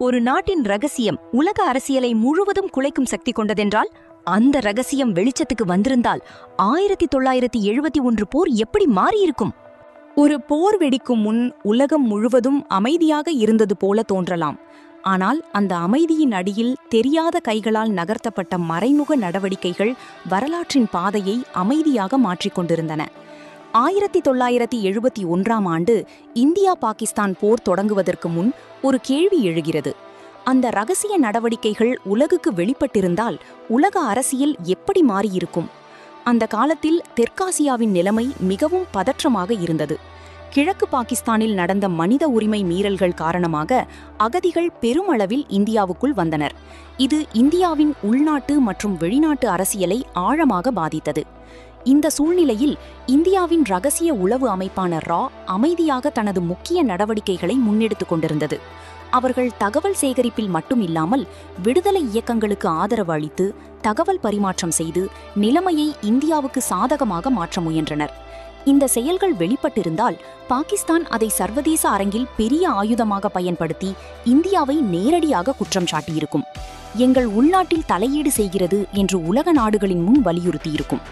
ஒரு நாட்டின் ரகசியம் உலக அரசியலை முழுவதும் குலைக்கும் சக்தி கொண்டதென்றால், அந்த ரகசியம் வெளிச்சத்துக்கு வந்திருந்தால் 1971 போர் எப்படி மாறியிருக்கும்? ஒரு போர் வெடிக்கும் முன் உலகம் முழுவதும் அமைதியாக இருந்தது போல தோன்றலாம். ஆனால் அந்த அமைதியின் அடியில் தெரியாத கைகளால் நகர்த்தப்பட்ட மறைமுக நடவடிக்கைகள் வரலாற்றின் பாதையை அமைதியாக மாற்றிக்கொண்டிருந்தன. 1971ஆம் ஆண்டு இந்தியா பாகிஸ்தான் போர் தொடங்குவதற்கு முன் ஒரு கேள்வி எழுகிறது. அந்த ரகசிய நடவடிக்கைகள் உலகுக்கு வெளிப்பட்டிருந்தால் உலக அரசியல் எப்படி மாறியிருக்கும்? அந்த காலத்தில் தெற்காசியாவின் நிலைமை மிகவும் பதற்றமாக இருந்தது. கிழக்கு பாகிஸ்தானில் நடந்த மனித உரிமை மீறல்கள் காரணமாக அகதிகள் பெருமளவில் இந்தியாவுக்குள் வந்தனர். இது இந்தியாவின் உள்நாட்டு மற்றும் வெளிநாட்டு அரசியலை ஆழமாக பாதித்தது. இந்த சூழ்நிலையில் இந்தியாவின் ரகசிய உளவு அமைப்பான ரா அமைதியாக தனது முக்கிய நடவடிக்கைகளை முன்னெடுத்துக் கொண்டிருந்தது. அவர்கள் தகவல் சேகரிப்பில் மட்டும் இல்லாமல் விடுதலை இயக்கங்களுக்கு ஆதரவு அளித்து தகவல் பரிமாற்றம் செய்து நிலைமையை இந்தியாவுக்கு சாதகமாக மாற்ற முயன்றனர். இந்த செயல்கள் வெளிப்பட்டிருந்தால் பாகிஸ்தான் அதை சர்வதேச அரங்கில் பெரிய ஆயுதமாக பயன்படுத்தி இந்தியாவை நேரடியாக குற்றம் சாட்டியிருக்கும். எங்கள் உள்நாட்டில் தலையீடு செய்கிறது என்று உலக நாடுகளின் முன் வலியுறுத்தியிருக்கும்.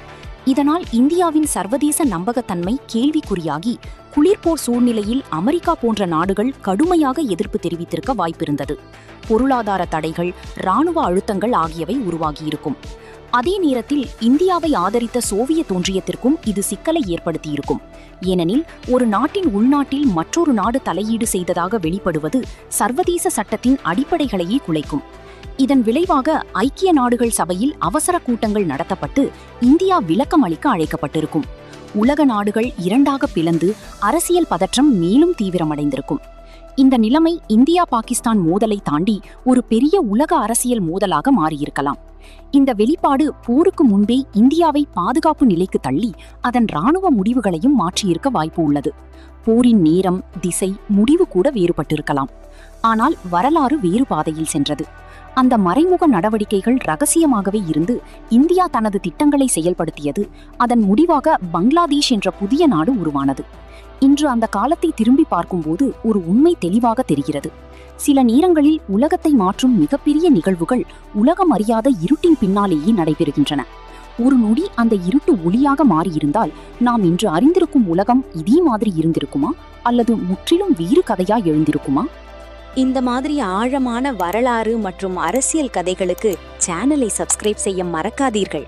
இதனால் இந்தியாவின் சர்வதேச நம்பகத்தன்மை கேள்விக்குறியாகி குளிர்போர் சூழ்நிலையில் அமெரிக்கா போன்ற நாடுகள் கடுமையாக எதிர்ப்பு தெரிவித்திருக்க வாய்ப்பிருந்தது. பொருளாதார தடைகள், இராணுவ அழுத்தங்கள் ஆகியவை உருவாகியிருக்கும். அதே நேரத்தில் இந்தியாவை ஆதரித்த சோவியத் ஒன்றியத்திற்கும் இது சிக்கலை ஏற்படுத்தியிருக்கும். ஏனெனில் ஒரு நாட்டின் உள்நாட்டில் மற்றொரு நாடு தலையீடு செய்ததாக வெளிப்படுவது சர்வதேச சட்டத்தின் அடிப்படைகளையே குலைக்கும். இதன் விளைவாக ஐக்கிய நாடுகள் சபையில் அவசர கூட்டங்கள் நடத்தப்பட்டு இந்தியா விளக்கம் அளிக்க அழைக்கப்பட்டிருக்கும். உலக நாடுகள் இரண்டாக பிளந்து அரசியல் பதற்றம் மேலும் தீவிரமடைந்திருக்கும். இந்த நிலைமை இந்தியா பாகிஸ்தான் மோதலை தாண்டி ஒரு பெரிய உலக அரசியல் மோதலாக மாறியிருக்கலாம். இந்த வெளிப்பாடு போருக்கு முன்பே இந்தியாவை பாதுகாப்பு நிலைக்கு தள்ளி அதன் இராணுவ முடிவுகளையும் மாற்றியிருக்க வாய்ப்பு உள்ளது. போரின் நேரம், திசை, முடிவு கூட வேறுபட்டிருக்கலாம். ஆனால் வரலாறு வேறு பாதையில் சென்றது. அந்த மறைமுக நடவடிக்கைகள் ரகசியமாகவே இருந்து இந்தியா தனது திட்டங்களை செயல்படுத்தியது. அதன் முடிவாக பங்களாதேஷ் என்ற புதிய நாடு உருவானது. இன்று அந்த காலத்தை திரும்பி பார்க்கும்போது ஒரு உண்மை தெளிவாக தெரிகிறது. சில நேரங்களில் உலகத்தை மாற்றும் மிகப்பெரிய நிகழ்வுகள் உலகம் அறியாத இருட்டின் பின்னாலேயே நடைபெறுகின்றன. ஒரு நொடி அந்த இருட்டு ஒளியாக மாறியிருந்தால் நாம் இன்று அறிந்திருக்கும் உலகம் இதே மாதிரி இருந்திருக்குமா, அல்லது முற்றிலும் வேறு கதையா எழுந்திருக்குமா? இந்த மாதிரி ஆழமான வரலாறு மற்றும் அரசியல் கதைகளுக்கு சேனலை சப்ஸ்கிரைப் செய்ய மறக்காதீர்கள்.